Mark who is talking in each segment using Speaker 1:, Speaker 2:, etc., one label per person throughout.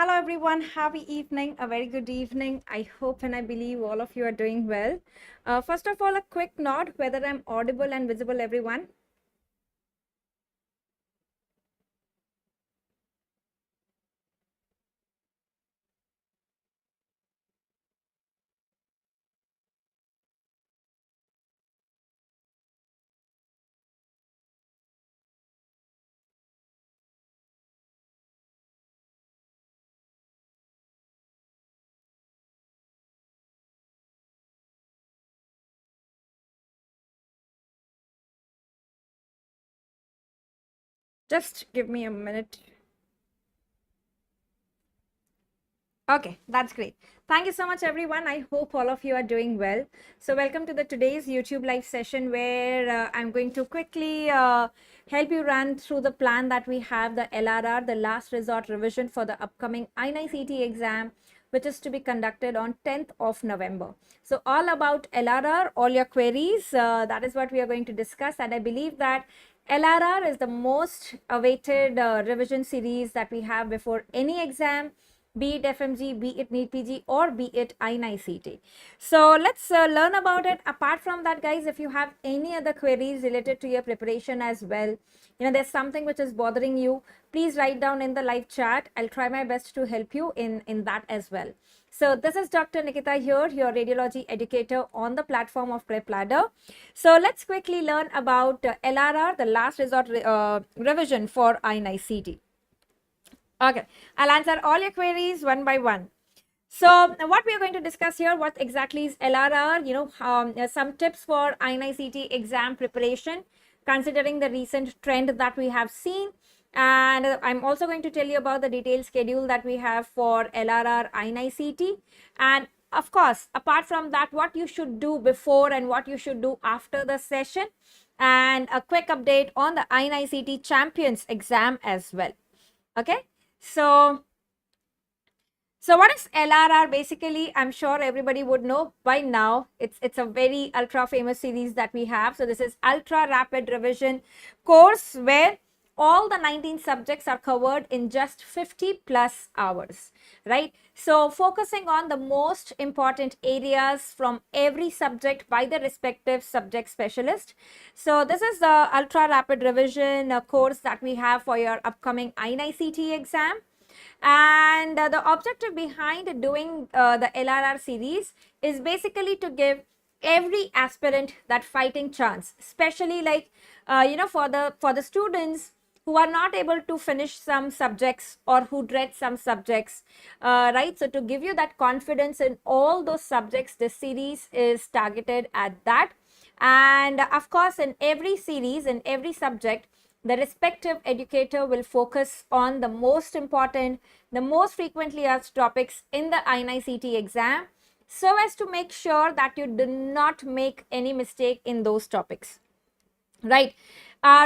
Speaker 1: Hello everyone, happy evening, a very good evening. I hope and I believe all of you are doing well. First of all, a quick nod whether I'm audible and visible, everyone. Just give me a minute. Okay, that's great. Thank you so much, everyone. I hope all of you are doing well. So welcome to the today's YouTube live session where I'm going to quickly help you run through the plan that we have, the LRR, the last resort revision for the upcoming INICET exam, which is to be conducted on 10th of November. So all about LRR, all your queries, that is what we are going to discuss. And I believe that LRR is the most awaited revision series that we have before any exam, be it FMG, be it NEET PG, or be it INICET. So let's learn about it. Apart from that, guys, if you have any other queries related to your preparation as well, there's something which is bothering you, please write down in the live chat. I'll try my best to help you in that as well. So this is Dr. Nikita here, your radiology educator on the platform of PrepLadder. So let's quickly learn about LRR, the last resort revision for INICET. Okay, I'll answer all your queries one by one. So what we are going to discuss here, what exactly is LRR, some tips for INICET exam preparation, considering the recent trend that we have seen. And I'm also going to tell you about the detailed schedule that we have for LRR INI-CET. And of course, apart from that, what you should do before and what you should do after the session, and a quick update on the INI-CET champions exam as well. Okay. So what is LRR? Basically, I'm sure everybody would know by now. It's a very ultra famous series that we have. So this is ultra rapid revision course where all the 19 subjects are covered in just 50 plus hours, right? So focusing on the most important areas from every subject by the respective subject specialist. So this is the ultra rapid revision course that we have for your upcoming INI-CET exam. And the objective behind doing the LRR series is basically to give every aspirant that fighting chance, especially like for the students who are not able to finish some subjects or who dread some subjects, right? So to give you that confidence in all those subjects, this series is targeted at that. And of course, in every series, in every subject, the respective educator will focus on the most important, the most frequently asked topics in the INI-CET exam, so as to make sure that you do not make any mistake in those topics, right?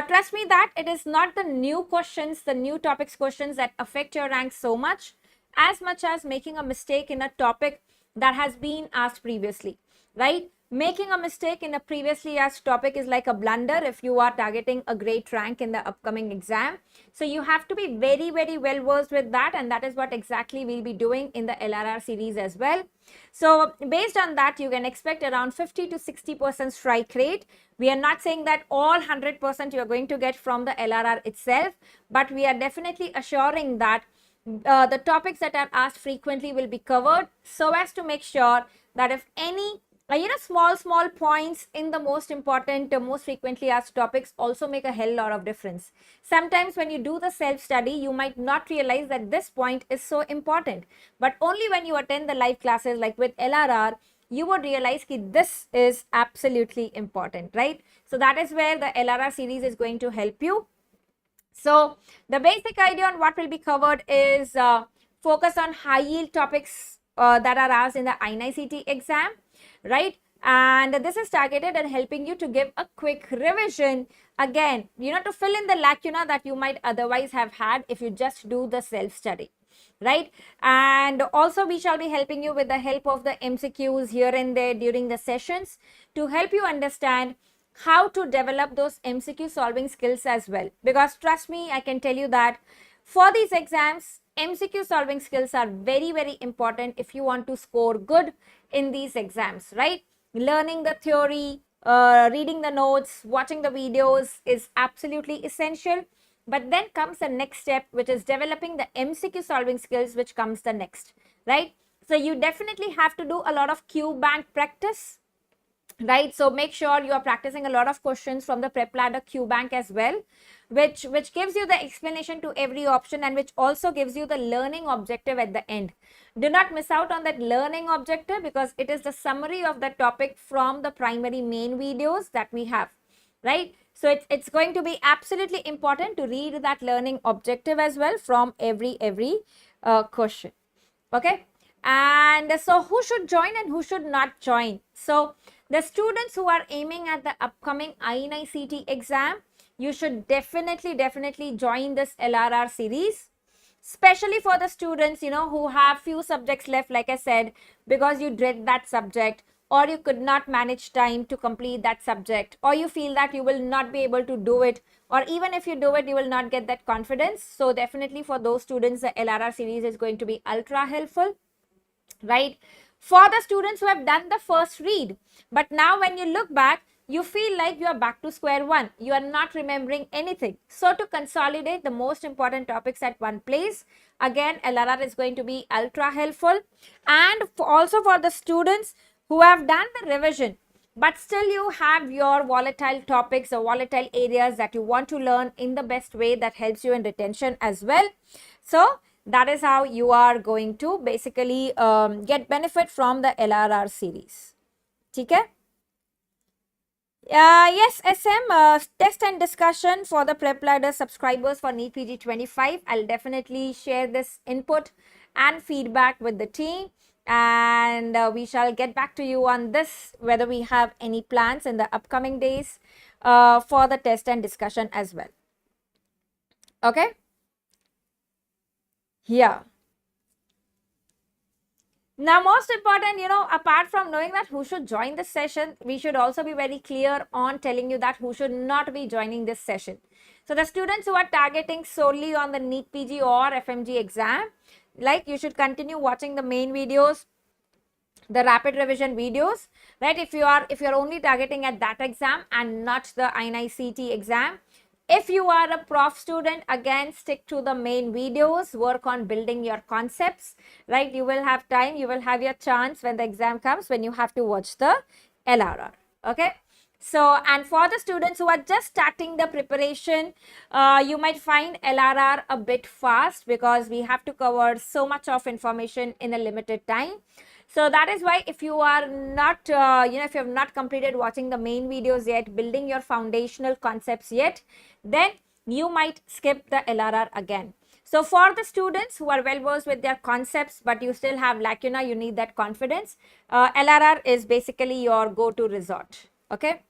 Speaker 1: Trust me that it is not the new questions, the new topics questions that affect your rank so much as making a mistake in a topic that has been asked previously, right? Making a mistake in a previously asked topic is like a blunder if you are targeting a great rank in the upcoming exam. So you have to be very, very well versed with that, and that is what exactly we'll be doing in the LRR series as well. So based on that, you can expect around 50 to 60% strike rate. We are not saying that all 100% you are going to get from the LRR itself, but we are definitely assuring that the topics that are asked frequently will be covered, so as to make sure that if any small points in the most important, most frequently asked topics also make a hell lot of difference. Sometimes when you do the self-study, you might not realize that this point is so important, but only when you attend the live classes like with LRR, you would realize that this is absolutely important, right? So that is where the LRR series is going to help you. So the basic idea on what will be covered is focus on high yield topics that are asked in the INI-CET exam, right? And this is targeted at helping you to give a quick revision again, to fill in the lacuna that you might otherwise have had if you just do the self-study, right? And also we shall be helping you with the help of the MCQs here and there during the sessions to help you understand how to develop those MCQ solving skills as well. Because trust me, I can tell you that for these exams, MCQ solving skills are very, very important if you want to score good in these exams, right? Learning the theory, reading the notes, watching the videos is absolutely essential. But then comes the next step, which is developing the MCQ solving skills, which comes the next, right? So you definitely have to do a lot of Q bank practice, right? So make sure you are practicing a lot of questions from the PrepLadder Q bank as well, which gives you the explanation to every option and which also gives you the learning objective at the end. Do not miss out on that learning objective because it is the summary of the topic from the primary main videos that we have, right? So it's going to be absolutely important to read that learning objective as well from every question. Okay. And so who should join and who should not join? So the students who are aiming at the upcoming INICET exam, you should definitely join this LRR series, especially for the students, who have few subjects left, like I said, because you dread that subject, or you could not manage time to complete that subject, or you feel that you will not be able to do it, or even if you do it, you will not get that confidence. So definitely for those students, the LRR series is going to be ultra helpful, right? For the students who have done the first read, but now when you look back, you feel like you are back to square one. You are not remembering anything. So to consolidate the most important topics at one place, again, LRR is going to be ultra helpful. And also for the students who have done the revision, but still you have your volatile topics or volatile areas that you want to learn in the best way that helps you in retention as well. So that is how you are going to basically get benefit from the LRR series. Okay? Yes, SM, test and discussion for the PrepLadder subscribers for NEET PG 25. I'll definitely share this input and feedback with the team, and we shall get back to you on this, whether we have any plans in the upcoming days for the test and discussion as well. Okay? Yeah. Now, most important, apart from knowing that who should join this session, we should also be very clear on telling you that who should not be joining this session. So the students who are targeting solely on the NEET PG or FMG exam, like, you should continue watching the main videos, the rapid revision videos, right? If you're only targeting at that exam and not the INICET exam. If you are a prof student, again, stick to the main videos, work on building your concepts, right? You will have time, you will have your chance when the exam comes, when you have to watch the LRR, okay? So, and for the students who are just starting the preparation, you might find LRR a bit fast because we have to cover so much of information in a limited time. So that is why if you are not, if you have not completed watching the main videos yet, building your foundational concepts yet, then you might skip the LRR again. So for the students who are well versed with their concepts, but you still have lacuna, you need that confidence, LRR is basically your go-to resort. Okay.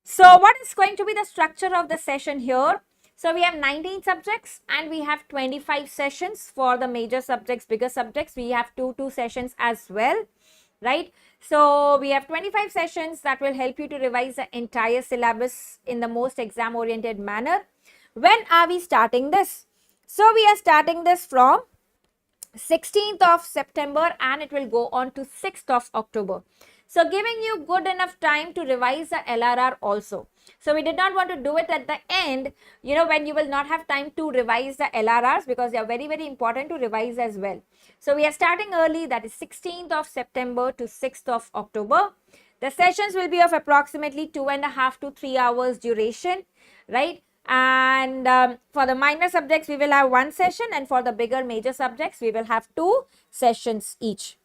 Speaker 1: So what is going to be the structure of the session here? So we have 19 subjects and we have 25 sessions for the major subjects, bigger subjects. We have two sessions as well, right? So we have 25 sessions that will help you to revise the entire syllabus in the most exam oriented manner. When are we starting this? So we are starting this from 16th of September and it will go on to 6th of October. So giving you good enough time to revise the LRR also. So we did not want to do it at the end, when you will not have time to revise the LRRs, because they are very, very important to revise as well. So we are starting early, that is 16th of September to 6th of October. The sessions will be of approximately 2.5 to 3 hours duration, right? And for the minor subjects, we will have one session, and for the bigger major subjects, we will have 2 sessions each.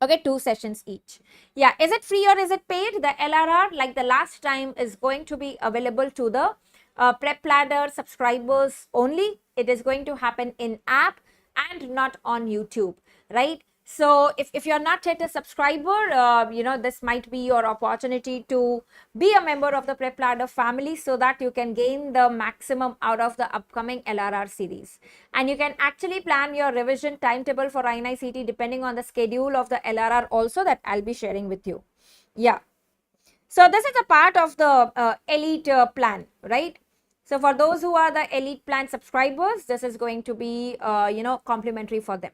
Speaker 1: Okay, 2 sessions each. Yeah, is it free or is it paid? The LRR, like the last time, is going to be available to the PrepLadder subscribers only. It is going to happen in app and not on YouTube, right? So if you're not yet a subscriber, this might be your opportunity to be a member of the PrepLadder family so that you can gain the maximum out of the upcoming LRR series. And you can actually plan your revision timetable for INICET depending on the schedule of the LRR also, that I'll be sharing with you. Yeah. So this is a part of the elite plan, right? So for those who are the elite plan subscribers, this is going to be, complimentary for them.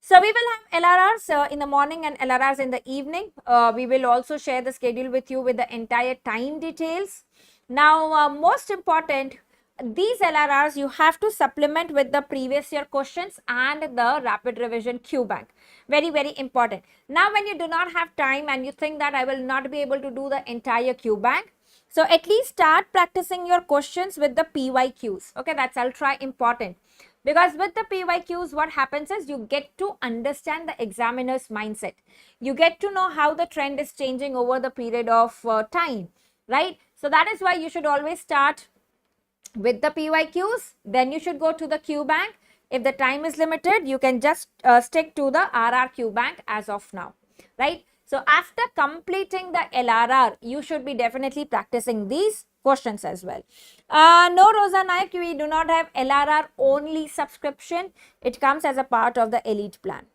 Speaker 1: So we will have LRRs in the morning and LRRs in the evening. We will also share the schedule with you with the entire time details. Now, most important, these LRRs you have to supplement with the previous year questions and the rapid revision Q bank. Very, very important. Now, when you do not have time and you think that I will not be able to do the entire Q bank, so at least start practicing your questions with the PYQs. Okay, that's ultra important. Because with the PYQs, what happens is you get to understand the examiner's mindset. You get to know how the trend is changing over the period of time, right? So that is why you should always start with the PYQs. Then you should go to the Q bank. If the time is limited, you can just stick to the RRQ bank as of now, right? So after completing the LRR, you should be definitely practicing these questions as well. No, Rosa Naik, we do not have LRR only subscription. It comes as a part of the elite plan.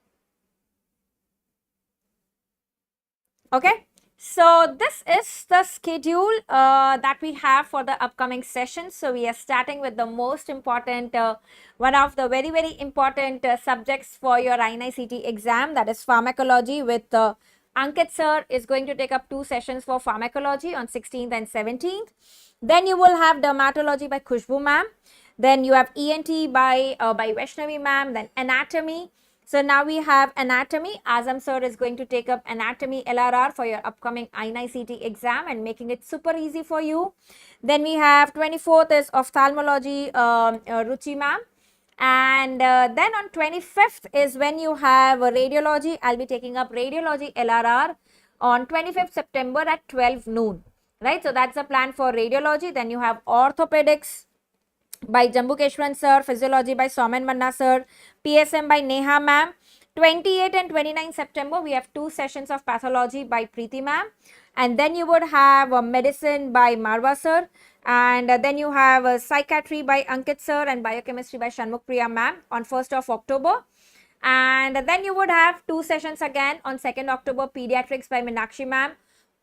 Speaker 1: Okay. So this is the schedule that we have for the upcoming sessions. So we are starting with the most important, one of the very, very important subjects for your INI-CET exam, that is pharmacology, with Ankit sir is going to take up 2 sessions for pharmacology on 16th and 17th. Then you will have dermatology by Khushbu ma'am. Then you have ENT by Vaishnavi ma'am. Then anatomy. So now we have anatomy. Azam sir is going to take up anatomy LRR for your upcoming INI-CET exam and making it super easy for you. Then we have 24th is ophthalmology, Ruchi ma'am. And then on 25th is when you have radiology. I'll be taking up radiology LRR on 25th September at 12 noon. Right, so that's the plan for radiology. Then you have orthopedics by Jambukeshwaran sir, physiology by Somen Manna sir, PSM by Neha ma'am. 28 and 29 September, we have 2 sessions of pathology by Preeti ma'am. And then you would have medicine by Marwa sir. And then you have psychiatry by Ankit sir and biochemistry by Shanmukh Priya ma'am on 1st of October. And then you would have 2 sessions again on 2nd October, pediatrics by Meenakshi ma'am.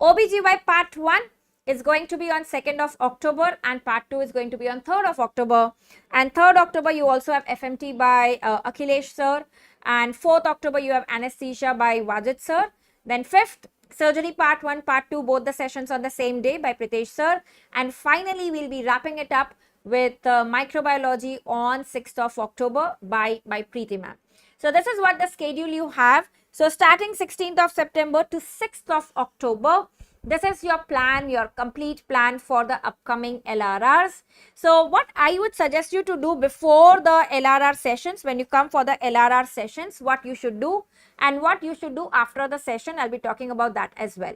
Speaker 1: OBGY part 1 is going to be on 2nd of October and part 2 is going to be on 3rd of October. And 3rd October, you also have FMT by Akhilesh sir. And 4th October, you have anesthesia by Wajid sir. Then 5th, surgery part 1, part 2, both the sessions on the same day by Pritesh sir. And finally, we'll be wrapping it up with microbiology on 6th of October by Preeti ma'am. So this is what the schedule you have. So starting 16th of September to 6th of October, this is your plan, your complete plan for the upcoming LRRs. So what I would suggest you to do before the LRR sessions, when you come for the LRR sessions, what you should do and what you should do after the session, I'll be talking about that as well.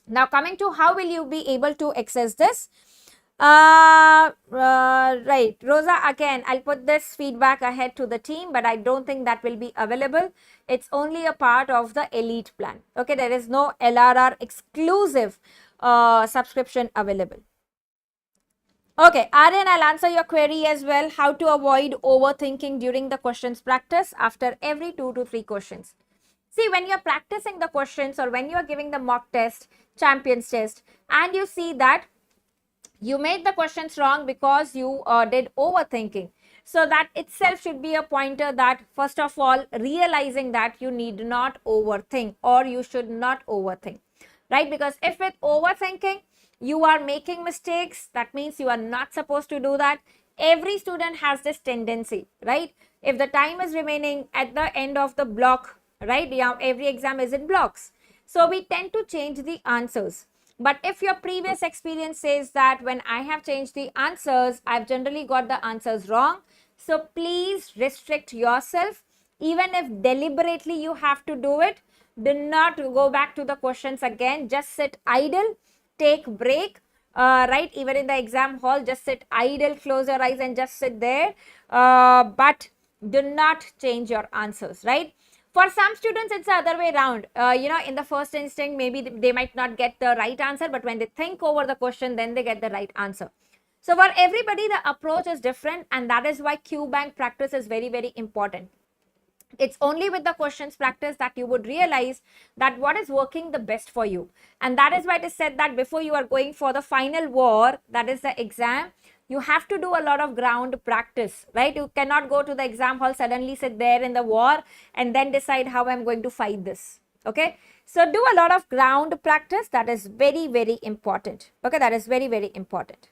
Speaker 1: Now coming to how will you be able to access this? Right, Rosa, again, I'll put this feedback ahead to the team, but I don't think that will be available. It's only a part of the elite plan. Okay, there is no LRR exclusive subscription available. Okay, Aryan, I'll answer your query as well. How to avoid overthinking during the questions practice after every 2 to 3 questions. See, when you're practicing the questions or when you're giving the mock test, champions test, and you see that you made the questions wrong because you did overthinking. So that itself should be a pointer that, first of all, realizing that you need not overthink or you should not overthink, right? Because if with overthinking, you are making mistakes, that means you are not supposed to do that. Every student has this tendency, right? If the time is remaining at the end of the block, right? Yeah, every exam is in blocks. So we tend to change the answers. But if your previous experience says that when I have changed the answers, I've generally got the answers wrong. So please restrict yourself. Even if deliberately you have to do it, do not go back to the questions again. Just sit idle, take break, right? Even in the exam hall, just sit idle, close your eyes and just sit there. But do not change your answers, right? For some students, it's the other way around. In the first instinct, maybe they might not get the right answer, but when they think over the question, then they get the right answer. So for everybody, the approach is different, and that is why Q bank practice is very, very important. It's only with the questions practice that you would realize that what is working the best for you. And that is why it is said that before you are going for the final war, that is the exam, you have to do a lot of ground practice, right? You cannot go to the exam hall, suddenly sit there in the war and then decide how I'm going to fight this. Okay. So do a lot of ground practice. That is very, very important. Okay. That is very, very important.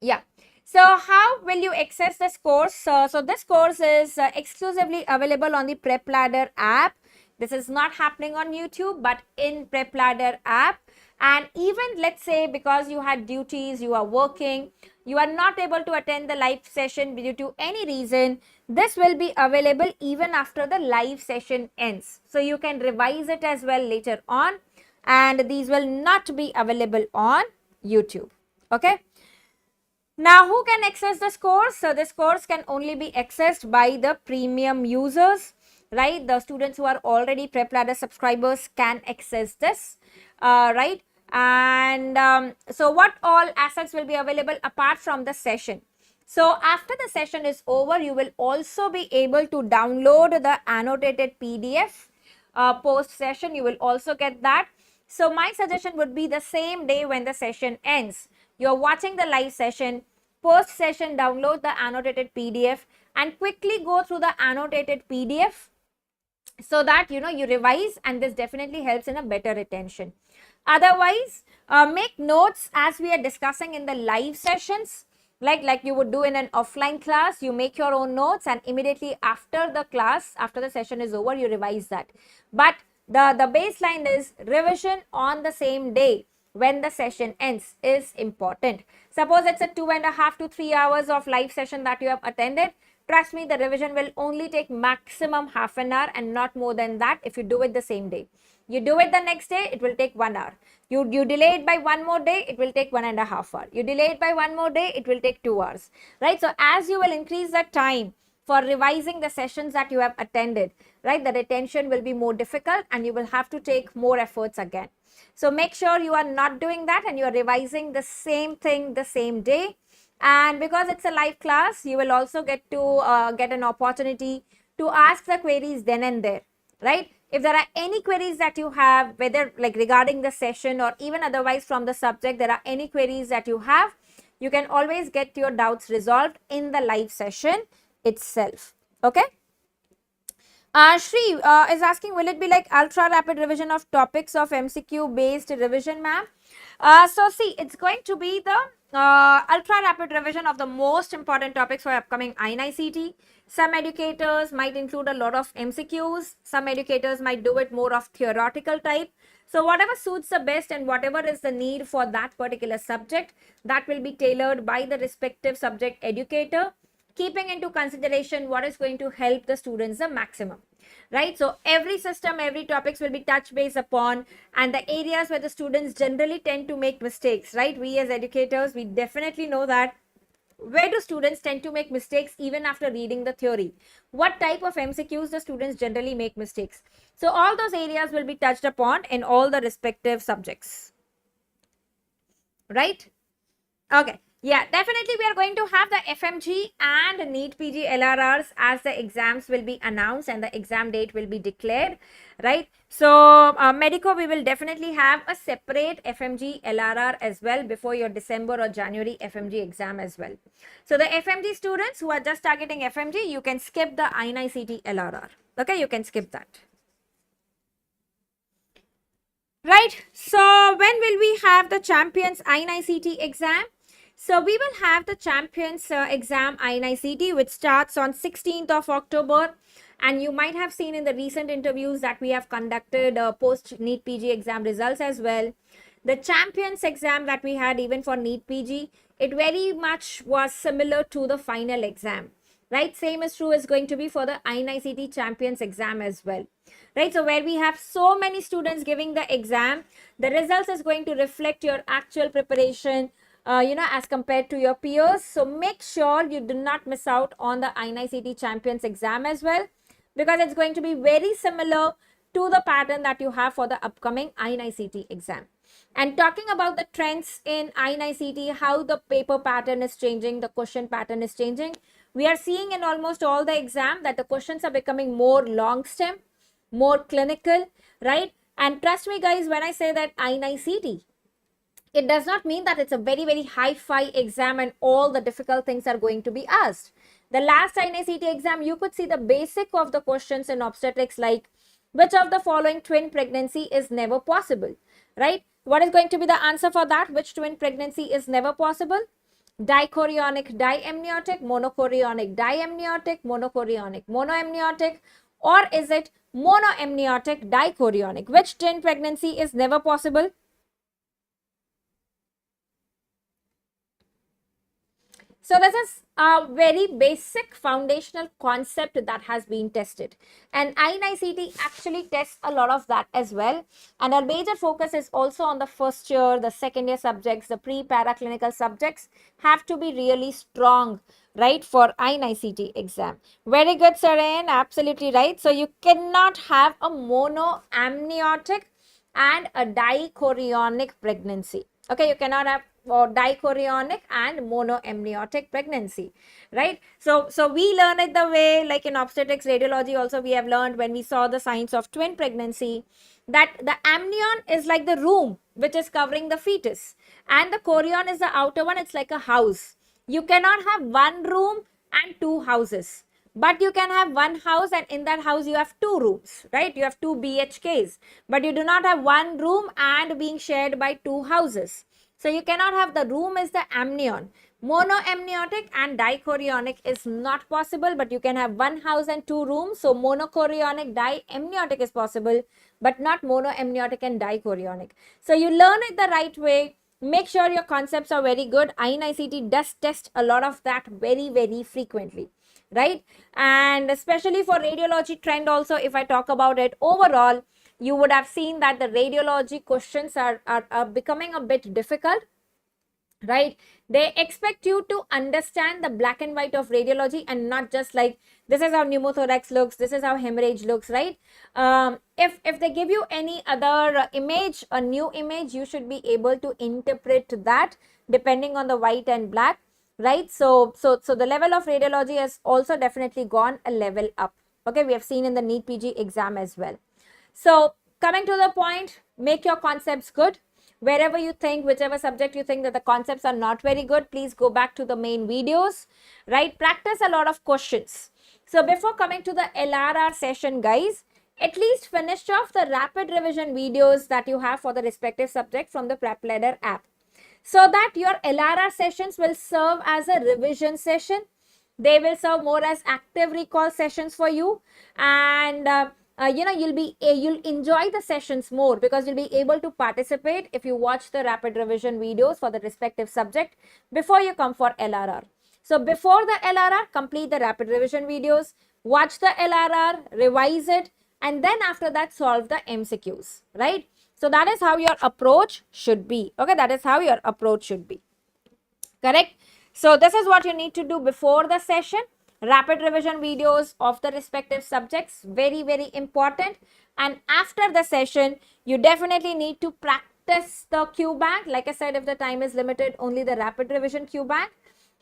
Speaker 1: Yeah. So how will you access this course? So this course is exclusively available on the PrepLadder app. This is not happening on YouTube, but in PrepLadder app. And even let's say because you had duties, you are working, you are not able to attend the live session due to any reason, this will be available even after the live session ends. So you can revise it as well later on, and these will not be available on YouTube. Okay. Now, who can access this course? So, this course can only be accessed by the premium users, right? The students who are already PrepLadder subscribers can access this, right? And so, what all assets will be available apart from the session? So, after the session is over, you will also be able to download the annotated PDF post session. You will also get that. So, my suggestion would be the same day when the session ends, you're watching the live session, post session download the annotated PDF and quickly go through the annotated PDF so that you revise, and this definitely helps in a better retention. Otherwise, make notes as we are discussing in the live sessions, like you would do in an offline class. You make your own notes and immediately after the class, after the session is over, you revise that. But the baseline is revision on the same day when the session ends is important. Suppose it's a 2.5 to 3 hours of live session that you have attended. Trust me, the revision will only take maximum half an hour and not more than that if you do it the same day. You do it the next day, it will take 1 hour. You delay it by one more day, it will take 1.5 hours. You delay it by one more day, it will take 2 hours. Right? So as you will increase the time for revising the sessions that you have attended, right, the retention will be more difficult and you will have to take more efforts again. So make sure you are not doing that and you are revising the same thing the same day. And because it's a live class, you will also get to get an opportunity to ask the queries then and there, right? If there are any queries that you have, whether like regarding the session or even otherwise from the subject, there are any queries that you have, you can always get your doubts resolved in the live session itself. Okay. Shri is asking, will it be like ultra rapid revision of topics of MCQ based revision, ma'am? So see, it's going to be the ultra rapid revision of the most important topics for upcoming INI-CET. Some educators might include a lot of MCQs. Some educators might do it more of theoretical type. So whatever suits the best and whatever is the need for that particular subject, that will be tailored by the respective subject educator, keeping into consideration what is going to help the students the maximum, right? So every system, every topics will be touch base upon, and the areas where the students generally tend to make mistakes, right? We as educators, we definitely know that where do students tend to make mistakes even after reading the theory? What type of MCQs the students generally make mistakes? So all those areas will be touched upon in all the respective subjects, right? Okay. Yeah, definitely we are going to have the FMG and NEET PG LRRs as the exams will be announced and the exam date will be declared, right? So, Medico, we will definitely have a separate FMG LRR as well before your December or January FMG exam as well. So, the FMG students who are just targeting FMG, you can skip the INI-CET LRR. Okay, you can skip that. Right. So, when will we have the Champions INI-CET exam? So we will have the Champions exam INI-CET, which starts on 16th of October. And you might have seen in the recent interviews that we have conducted post NEET PG exam results as well. The Champions exam that we had even for NEET PG, it very much was similar to the final exam, right? Same is true is going to be for the INI-CET Champions exam as well, right? So where we have so many students giving the exam, the results is going to reflect your actual preparation, as compared to your peers. So make sure you do not miss out on the INI-CET Champions exam as well, because it's going to be very similar to the pattern that you have for the upcoming INI-CET exam. And talking about the trends in INICET, how the paper pattern is changing, the question pattern is changing. We are seeing in almost all the exam that the questions are becoming more long stem, more clinical, right? And trust me guys, when I say that INICET, it does not mean that it's a very, very hi-fi exam and all the difficult things are going to be asked. The last INICET exam, you could see the basic of the questions in obstetrics, like which of the following twin pregnancy is never possible, right? What is going to be the answer for that? Which twin pregnancy is never possible? Dichorionic diamniotic, monochorionic diamniotic, monochorionic monoamniotic, or is it monoamniotic dichorionic? Which twin pregnancy is never possible? So this is a very basic foundational concept that has been tested, and INICET actually tests a lot of that as well. And our major focus is also on the first year, the second year subjects, the pre-paraclinical subjects have to be really strong, right, for INICET exam. Very good, Saren, absolutely right. So you cannot have a monoamniotic and a dichorionic pregnancy. Okay, you cannot have dichorionic and monoamniotic pregnancy, right? So we learn it the way, like in obstetrics radiology also we have learned when we saw the signs of twin pregnancy, that the amnion is like the room which is covering the fetus, and the chorion is the outer one. It's like a house. You cannot have one room and two houses, but you can have one house, and in that house you have two rooms, right? You have two BHKs, but you do not have one room and being shared by two houses. So you cannot have the room is the amnion. Monoamniotic and dichorionic is not possible, but you can have one house and two rooms. So monochorionic diamniotic is possible, but not monoamniotic and dichorionic. So you learn it the right way. Make sure your concepts are very good. INICET does test a lot of that very, very frequently, right? And especially for radiology trend also, if I talk about it overall, you would have seen that the radiology questions are becoming a bit difficult, right? They expect you to understand the black and white of radiology and not just like this is how pneumothorax looks, this is how hemorrhage looks, right? If they give you any other image, a new image, you should be able to interpret that depending on the white and black, right? So the level of radiology has also definitely gone a level up. Okay, we have seen in the NEET PG exam as well. So coming to the point, make your concepts good. Wherever you think, whichever subject you think that the concepts are not very good, please go back to the main videos, right? Practice a lot of questions. So before coming to the LRR session, guys, at least finish off the rapid revision videos that you have for the respective subject from the PrepLadder app, so that your LRR sessions will serve as a revision session. They will serve more as active recall sessions for you, and you'll enjoy the sessions more because you'll be able to participate if you watch the rapid revision videos for the respective subject before you come for LRR. So before the LRR, complete the rapid revision videos, watch the LRR, revise it, and then after that solve the MCQs, right? So that is how your approach should be. Okay, that is how your approach should be. Correct? So this is what you need to do before the session. Rapid revision videos of the respective subjects, very, very important. And after the session, you definitely need to practice the Q bank. Like I said, if the time is limited, only the rapid revision Q bank.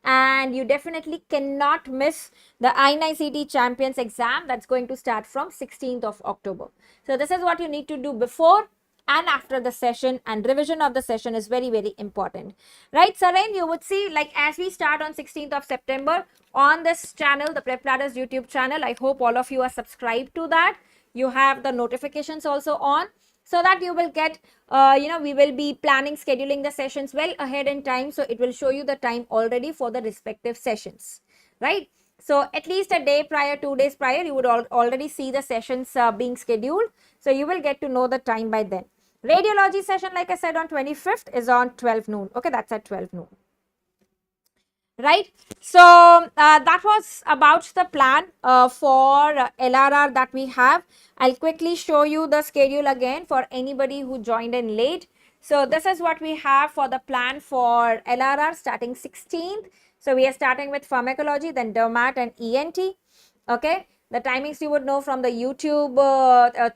Speaker 1: And you definitely cannot miss the INICET Champions exam that's going to start from 16th of October. So this is what you need to do before and after the session, and revision of the session is very, very important, right? Saren, you would see, like, as we start on 16th of September on this channel, the PrepLadder's YouTube channel, I hope all of you are subscribed to that. You have the notifications also on, so that you will get, we will be planning, scheduling the sessions well ahead in time. So it will show you the time already for the respective sessions, right? So at least a day prior, 2 days prior, you would already see the sessions being scheduled. So you will get to know the time by then. Radiology session, like I said, on 25th is on 12 noon. Okay, that's at 12 noon. Right? So that was about the plan for LRR that we have. I'll quickly show you the schedule again for anybody who joined in late. So this is what we have for the plan for LRR starting 16th. So we are starting with pharmacology, then dermat and ENT. Okay, the timings you would know from the YouTube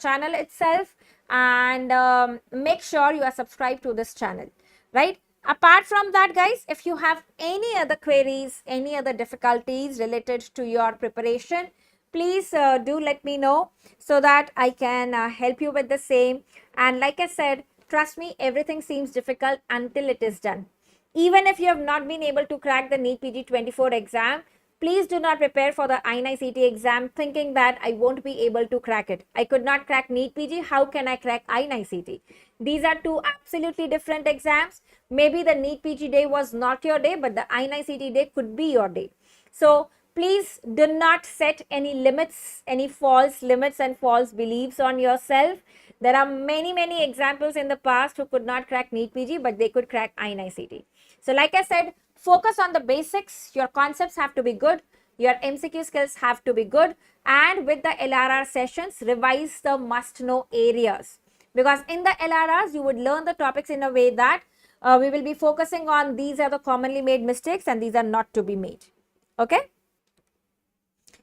Speaker 1: channel itself. and make sure you are subscribed to this channel, right? Apart from that, guys, if you have any other queries, any other difficulties related to your preparation, please do let me know so that I can help you with the same. And like I said, trust me, everything seems difficult until it is done. Even if you have not been able to crack the NEET PG 24 exam, please do not prepare for the INI-CET exam thinking that I won't be able to crack it. I could not crack NEET PG. How can I crack INI-CET? These are two absolutely different exams. Maybe the NEET PG day was not your day, but the INI-CET day could be your day. So please do not set any limits, any false limits and false beliefs on yourself. There are many examples in the past who could not crack NEET PG, but they could crack INI-CET. So like I said, focus on the basics. Your concepts have to be good. Your MCQ skills have to be good. And with the LRR sessions, revise the must-know areas. Because in the LRRs, you would learn the topics in a way that we will be focusing on these are the commonly made mistakes and these are not to be made. Okay?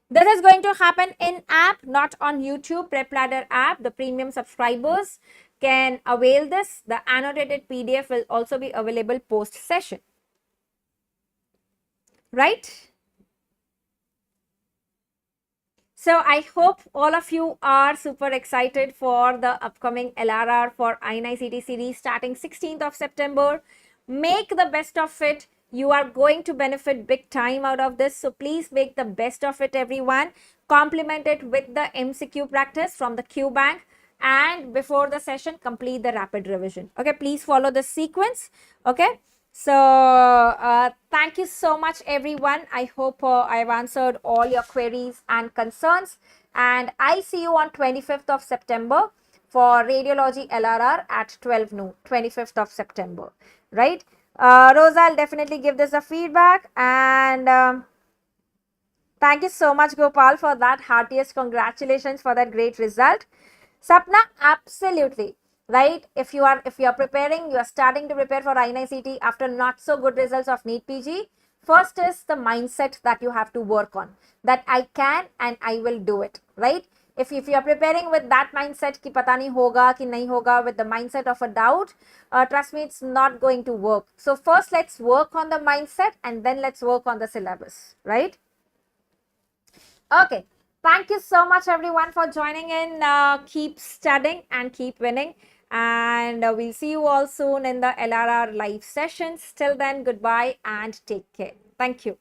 Speaker 1: This is going to happen in app, not on YouTube. PrepLadder app, the premium subscribers can avail this. The annotated PDF will also be available post session. Right? So I hope all of you are super excited for the upcoming LRR for INI-CET series starting 16th of September. Make the best of it. You are going to benefit big time out of this. So please make the best of it, everyone. Complement it with the MCQ practice from the Q Bank. And before the session, complete the rapid revision. Okay, please follow the sequence. Okay. So thank you so much, everyone. I hope I have answered all your queries and concerns. And I see you on 25th of September for Radiology LRR at 12 noon, 25th of September, right? Rosa, I'll definitely give this a feedback. And thank you so much, Gopal, for that. Heartiest congratulations for that great result. Sapna, absolutely. Right? If you are preparing, you are starting to prepare for INI-CET after not so good results of NEET PG. First is the mindset that you have to work on. That I can and I will do it. Right? If you are preparing with that mindset, ki pata nahi hoga, ki nahi hoga, with the mindset of a doubt, trust me, it's not going to work. So first, let's work on the mindset and then let's work on the syllabus. Right? Okay. Thank you so much, everyone, for joining in. Keep studying and keep winning. And we'll see you all soon in the LRR live sessions. Till then, goodbye and take care. Thank you.